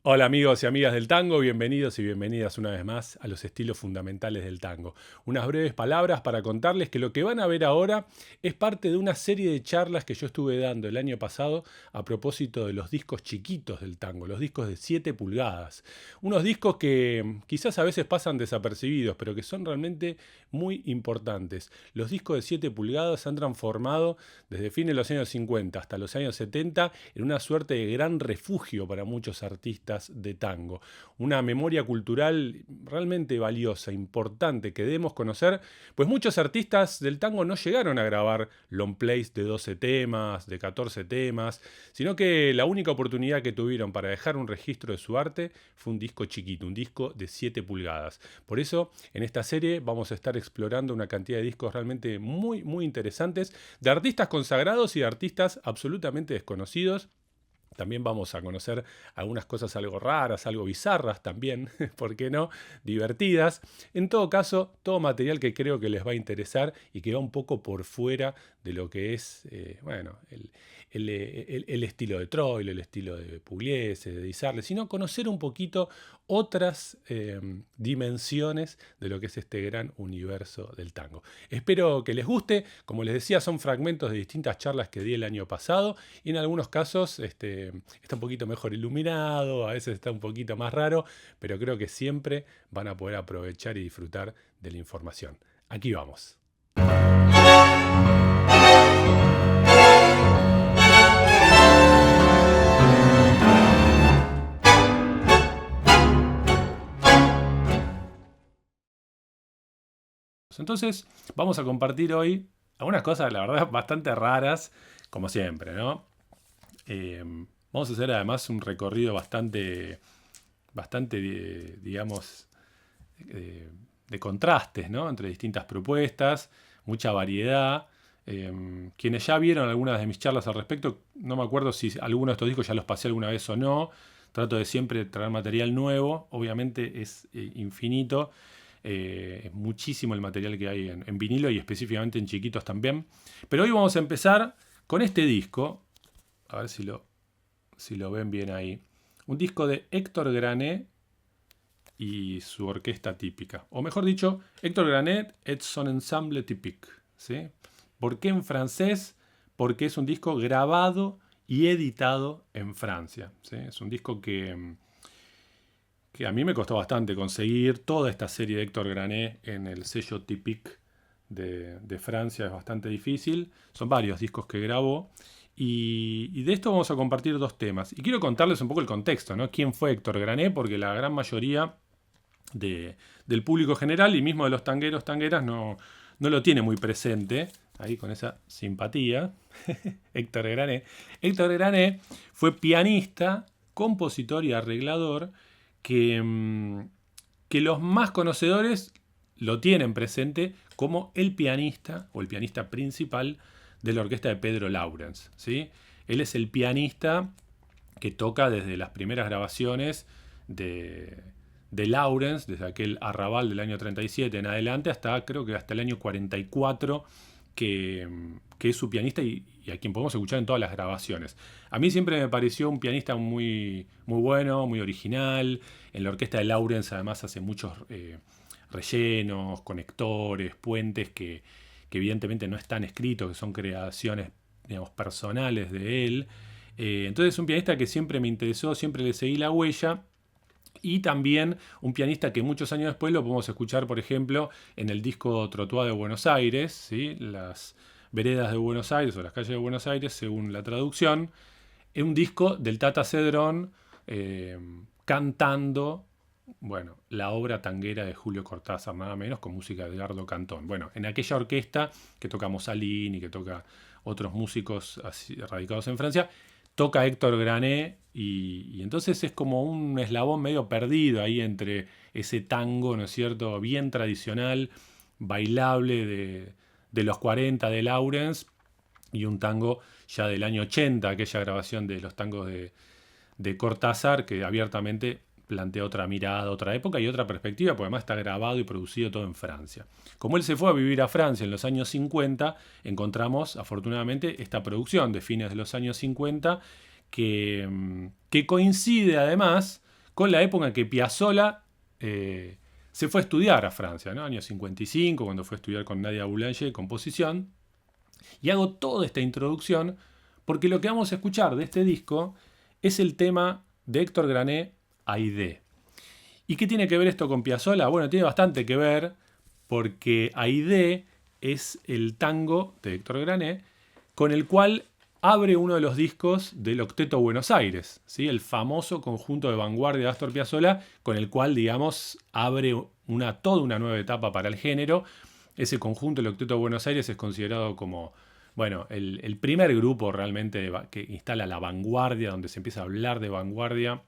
Hola amigos y amigas del tango, bienvenidos y bienvenidas una vez más a los estilos fundamentales del tango. Unas breves palabras para contarles que lo que van a ver ahora es parte de una serie de charlas que yo estuve dando el año pasado a propósito de los discos chiquitos del tango, los discos de 7 pulgadas. Unos discos que quizás a veces pasan desapercibidos, pero que son realmente muy importantes. Los discos de 7 pulgadas se han transformado desde fines de los años 50 hasta los años 70 en una suerte de gran refugio para muchos artistas de tango. Una memoria cultural realmente valiosa, importante, que debemos conocer, pues muchos artistas del tango no llegaron a grabar long plays de 12 temas, de 14 temas, sino que la única oportunidad que tuvieron para dejar un registro de su arte fue un disco chiquito, un disco de 7 pulgadas. Por eso, en esta serie vamos a estar explorando una cantidad de discos realmente muy interesantes, de artistas consagrados y de artistas absolutamente desconocidos. También vamos a conocer algunas cosas algo raras, algo bizarras también, ¿por qué no? Divertidas. En todo caso, todo material que creo que les va a interesar y que va un poco por fuera de lo que es, el estilo de Troilo, el estilo de Pugliese, de Di Sarli, sino conocer un poquito otras dimensiones de lo que es este gran universo del tango. Espero que les guste. Como les decía, son fragmentos de distintas charlas que di el año pasado y en algunos casos está un poquito mejor iluminado, a veces está un poquito más raro, pero creo que siempre van a poder aprovechar y disfrutar de la información. Aquí vamos. Entonces, vamos a compartir hoy algunas cosas, la verdad, bastante raras, como siempre, ¿no? Eh, Vamos a hacer además un recorrido bastante digamos, eh, de contrastes, ¿no? Entre distintas propuestas, mucha variedad. Quienes ya vieron algunas de mis charlas al respecto, no me acuerdo si alguno de estos discos ya los pasé alguna vez o no. Trato de siempre traer material nuevo, obviamente es infinito. Es muchísimo el material que hay en vinilo y específicamente en chiquitos también. Pero hoy vamos a empezar con este disco. A ver si lo ven bien ahí. Un disco de Héctor Granet y su orquesta típica. O mejor dicho, Héctor Granet et son ensemble typique. ¿Sí? ¿Por qué en francés? Porque es un disco grabado y editado en Francia. ¿Sí? Es un disco que a mí me costó bastante conseguir. Toda esta serie de Héctor Granet en el sello Typique de Francia es bastante difícil. Son varios discos que grabó. Y de esto vamos a compartir dos temas. Y quiero contarles un poco el contexto, ¿no? ¿Quién fue Héctor Granet? Porque la gran mayoría del público general y mismo de los tangueros, tangueras, no lo tiene muy presente. Ahí con esa simpatía. Héctor Granet. Héctor Granet fue pianista, compositor y arreglador que los más conocedores lo tienen presente como el pianista o el pianista principal de la orquesta de Pedro Lawrence, ¿sí? Él es el pianista que toca desde las primeras grabaciones de Lawrence, desde aquel arrabal del año 37 en adelante, hasta creo que hasta el año 44, que es su pianista y a quien podemos escuchar en todas las grabaciones. A mí siempre me pareció un pianista muy bueno, muy original. En la orquesta de Lawrence además hace muchos rellenos, conectores, puentes que evidentemente no están escritos, que son creaciones, digamos, personales de él. Entonces es un pianista que siempre me interesó, siempre le seguí la huella. Y también un pianista que muchos años después lo podemos escuchar, por ejemplo, en el disco Trottoir de Buenos Aires, ¿sí? Las veredas de Buenos Aires o las calles de Buenos Aires, según la traducción. Es un disco del Tata Cedrón cantando, bueno, la obra tanguera de Julio Cortázar, nada menos, con música de Edgardo Cantón. Bueno, en aquella orquesta que toca Mussolini, que toca otros músicos así, radicados en Francia, toca Héctor Granet y entonces es como un eslabón medio perdido ahí entre ese tango, ¿no es cierto?, bien tradicional, bailable de los 40 de Lawrence y un tango ya del año 80, aquella grabación de los tangos de Cortázar que abiertamente plantea otra mirada, otra época y otra perspectiva, porque además está grabado y producido todo en Francia. Como él se fue a vivir a Francia en los años 50, encontramos afortunadamente esta producción de fines de los años 50 que coincide además con la época en que Piazzolla se fue a estudiar a Francia, ¿no? Año 55, cuando fue a estudiar con Nadia Boulanger composición. Y hago toda esta introducción porque lo que vamos a escuchar de este disco es el tema de Héctor Grané, Aidé. ¿Y qué tiene que ver esto con Piazzolla? Bueno, tiene bastante que ver porque Aidé es el tango de Héctor Grané con el cual abre uno de los discos del Octeto Buenos Aires, ¿sí? El famoso conjunto de vanguardia de Astor Piazzolla, con el cual, digamos, abre toda una nueva etapa para el género. Ese conjunto, el Octeto Buenos Aires, es considerado como, bueno, el primer grupo realmente que instala la vanguardia, donde se empieza a hablar de vanguardia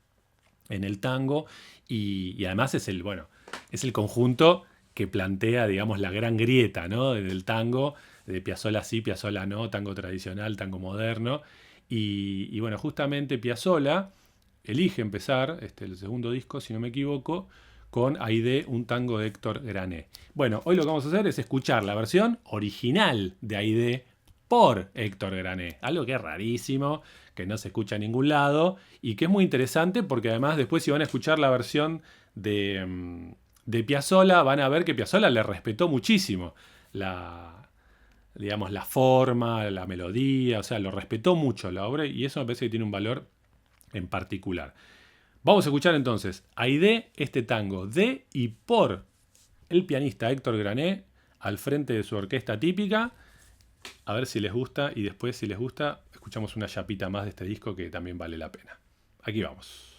en el tango, y además es el conjunto que plantea, digamos, la gran grieta, ¿no? Del tango, de Piazzolla sí, Piazzolla no, tango tradicional, tango moderno. Y bueno, justamente Piazzolla elige empezar el segundo disco, si no me equivoco, con Aidé, un tango de Héctor Grané. Bueno, hoy lo que vamos a hacer es escuchar la versión original de Aidé por Héctor Grané. Algo que es rarísimo, que no se escucha en ningún lado y que es muy interesante porque además después si van a escuchar la versión de Piazzolla van a ver que Piazzolla le respetó muchísimo digamos, la forma, la melodía, o sea, lo respetó mucho la obra y eso me parece que tiene un valor en particular. Vamos a escuchar entonces Aidé, este tango de y por el pianista Héctor Grané al frente de su orquesta típica. A ver si les gusta y después, si les gusta, escuchamos una chapita más de este disco que también vale la pena. Aquí vamos.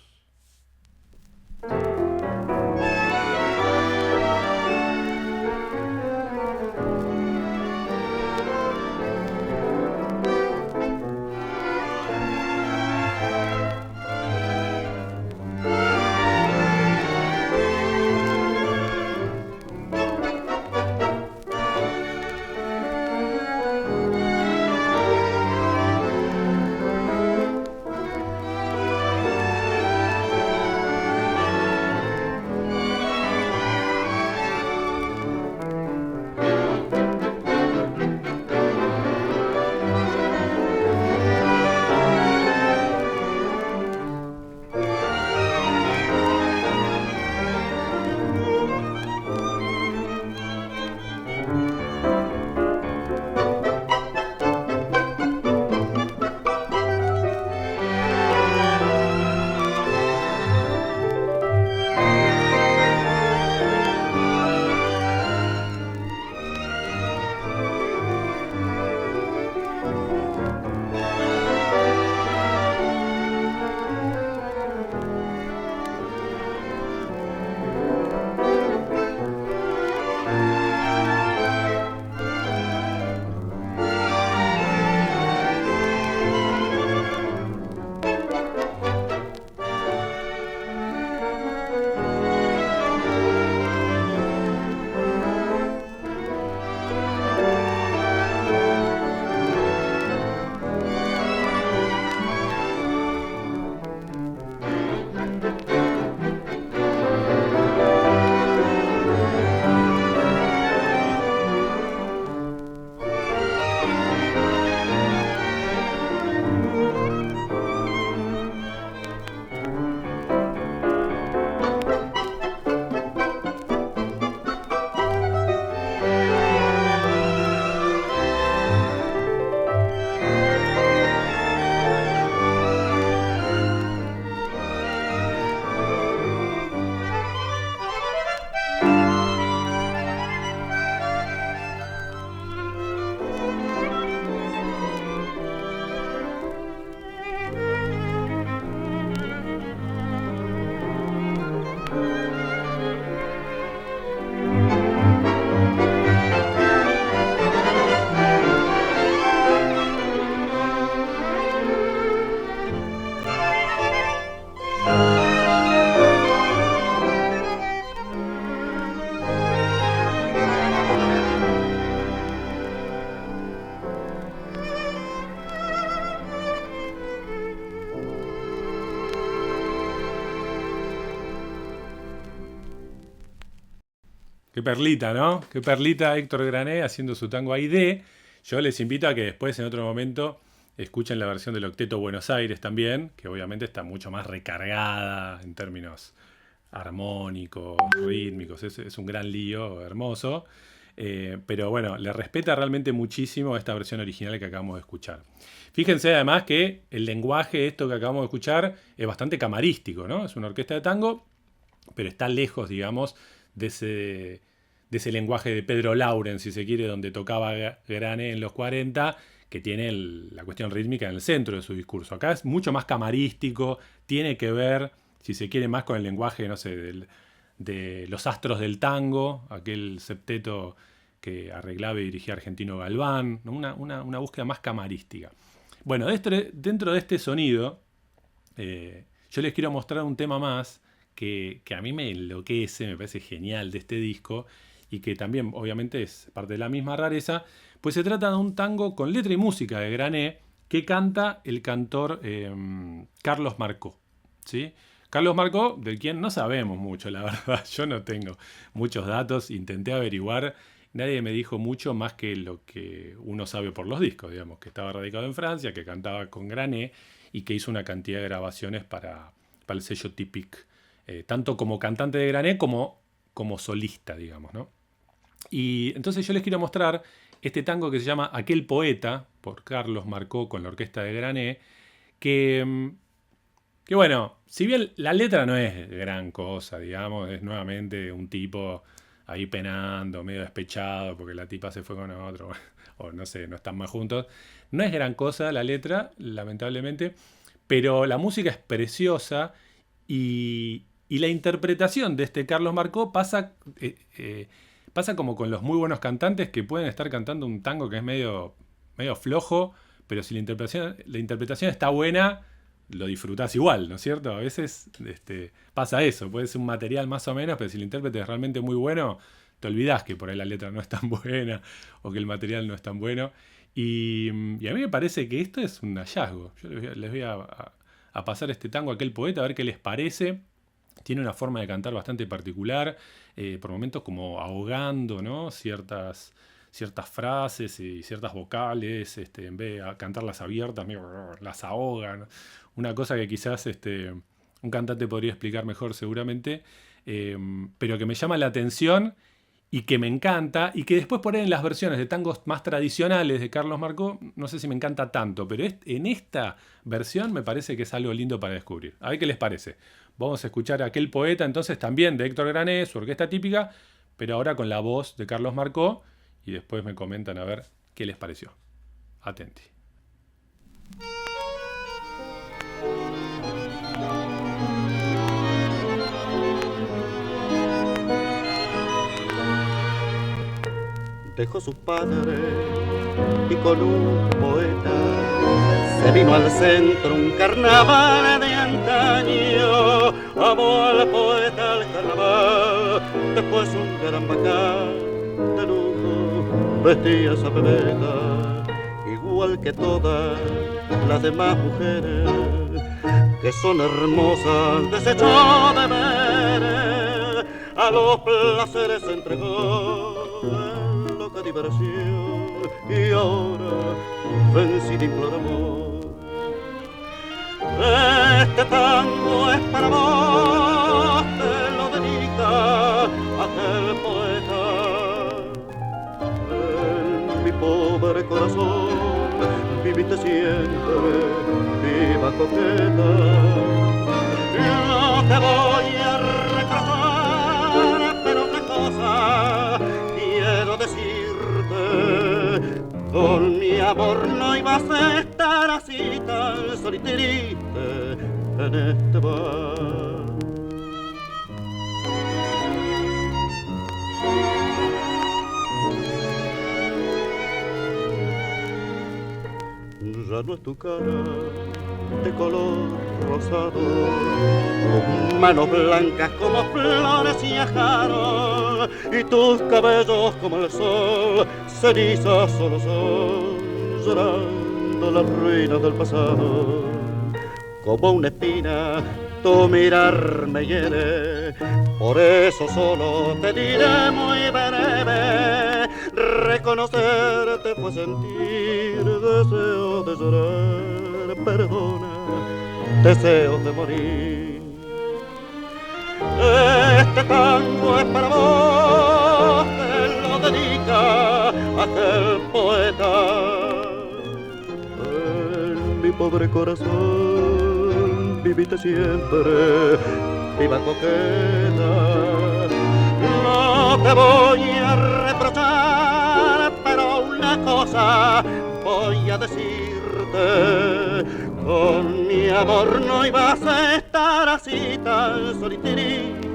Qué perlita, ¿no? Qué perlita Héctor Grané haciendo su tango Aidé. Yo les invito a que después, en otro momento, escuchen la versión del Octeto Buenos Aires también, que obviamente está mucho más recargada en términos armónicos, rítmicos, es un gran lío, hermoso. Pero bueno, le respeta realmente muchísimo a esta versión original que acabamos de escuchar. Fíjense además que el lenguaje, esto que acabamos de escuchar, es bastante camarístico, ¿no? Es una orquesta de tango, pero está lejos, digamos, de ese lenguaje de Pedro Lauren, si se quiere, donde tocaba Grané en los 40, que tiene la cuestión rítmica en el centro de su discurso. Acá es mucho más camarístico, tiene que ver, si se quiere, más con el lenguaje, no sé, de los astros del tango, aquel septeto que arreglaba y dirigía Argentino Galván, ¿no? Una búsqueda más camarística. Bueno, dentro de este sonido, yo les quiero mostrar un tema más que a mí me enloquece, me parece genial de este disco, y que también obviamente es parte de la misma rareza, pues se trata de un tango con letra y música de Grané que canta el cantor Carlos Marcó, ¿sí? Carlos Marcó, del quien no sabemos mucho, la verdad, yo no tengo muchos datos, intenté averiguar, nadie me dijo mucho más que lo que uno sabe por los discos, digamos, que estaba radicado en Francia, que cantaba con Grané y que hizo una cantidad de grabaciones para el sello Typic, tanto como cantante de Grané como solista, digamos, ¿no? Y entonces yo les quiero mostrar este tango que se llama Aquel Poeta, por Carlos Marcó con la orquesta de Grané, que bueno, si bien la letra no es gran cosa, digamos, es nuevamente un tipo ahí penando, medio despechado porque la tipa se fue con otro, o no sé, no están más juntos. No es gran cosa la letra, lamentablemente, pero la música es preciosa y la interpretación de este Carlos Marcó pasa como con los muy buenos cantantes que pueden estar cantando un tango que es medio flojo, pero si la interpretación está buena, lo disfrutás igual, ¿no es cierto? A veces pasa eso, puede ser un material más o menos, pero si el intérprete es realmente muy bueno, te olvidás que por ahí la letra no es tan buena o que el material no es tan bueno. Y a mí me parece que esto es un hallazgo. Yo les voy a pasar este tango a Aquel Poeta, a ver qué les parece. Tiene una forma de cantar bastante particular, por momentos como ahogando, ¿no? ciertas frases y ciertas vocales, en vez de cantarlas abiertas, las ahogan. Una cosa que quizás un cantante podría explicar mejor seguramente, pero que me llama la atención y que me encanta, y que después por ahí en las versiones de tangos más tradicionales de Carlos Marcó, no sé si me encanta tanto, pero en esta versión me parece que es algo lindo para descubrir. A ver qué les parece. Vamos a escuchar a Aquel Poeta, entonces también de Héctor Grané, su orquesta típica, pero ahora con la voz de Carlos Marcó, y después me comentan a ver qué les pareció. Atenti. Dejó su padre y con un poeta se vino al centro un carnaval de antaño. Amó al poeta al carnaval, después un gran bacán de lujo vestía esa pebeta, igual que todas las demás mujeres que son hermosas, desechó de ver, a los placeres se entregó en loca diversión y ahora vencido implora amor. Este tango es para vos, te lo dedica aquel poeta. En mi pobre corazón viviste siempre, viva coqueta. Yo te voy a recordar, pero una cosa quiero decirte: con mi amor no ibas a estar así tan solo y triste en este bar. Ya no es tu cara de color rosado, tus manos blancas como flores y ajaros, y tus cabellos como el sol, cenizas solo son, llorando las ruinas del pasado. Como una espina tu mirar me hiere, por eso solo te diré muy breve: reconocerte fue sentir deseo de llorar, perdona, deseos de morir. Este tango es para vos, te lo dedica aquel poeta. En mi pobre corazón viviste siempre, viva coqueta. No te voy a reprochar, pero una cosa voy a decirte: con mi amor no ibas a estar así tan solitriste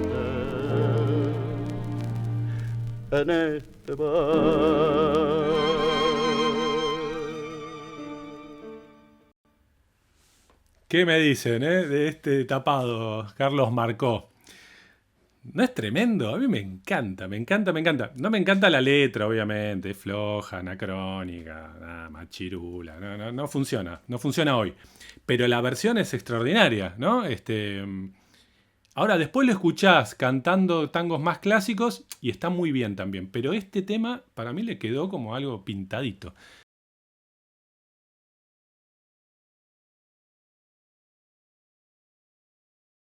en este bar. ¿Qué me dicen, de este tapado, Carlos Marcó? ¿No es tremendo? A mí me encanta, me encanta, me encanta. No me encanta la letra, obviamente, es floja, anacrónica, nada, machirula, no funciona, no funciona hoy. Pero la versión es extraordinaria, ¿no? Ahora, después lo escuchás cantando tangos más clásicos y está muy bien también. Pero este tema para mí le quedó como algo pintadito.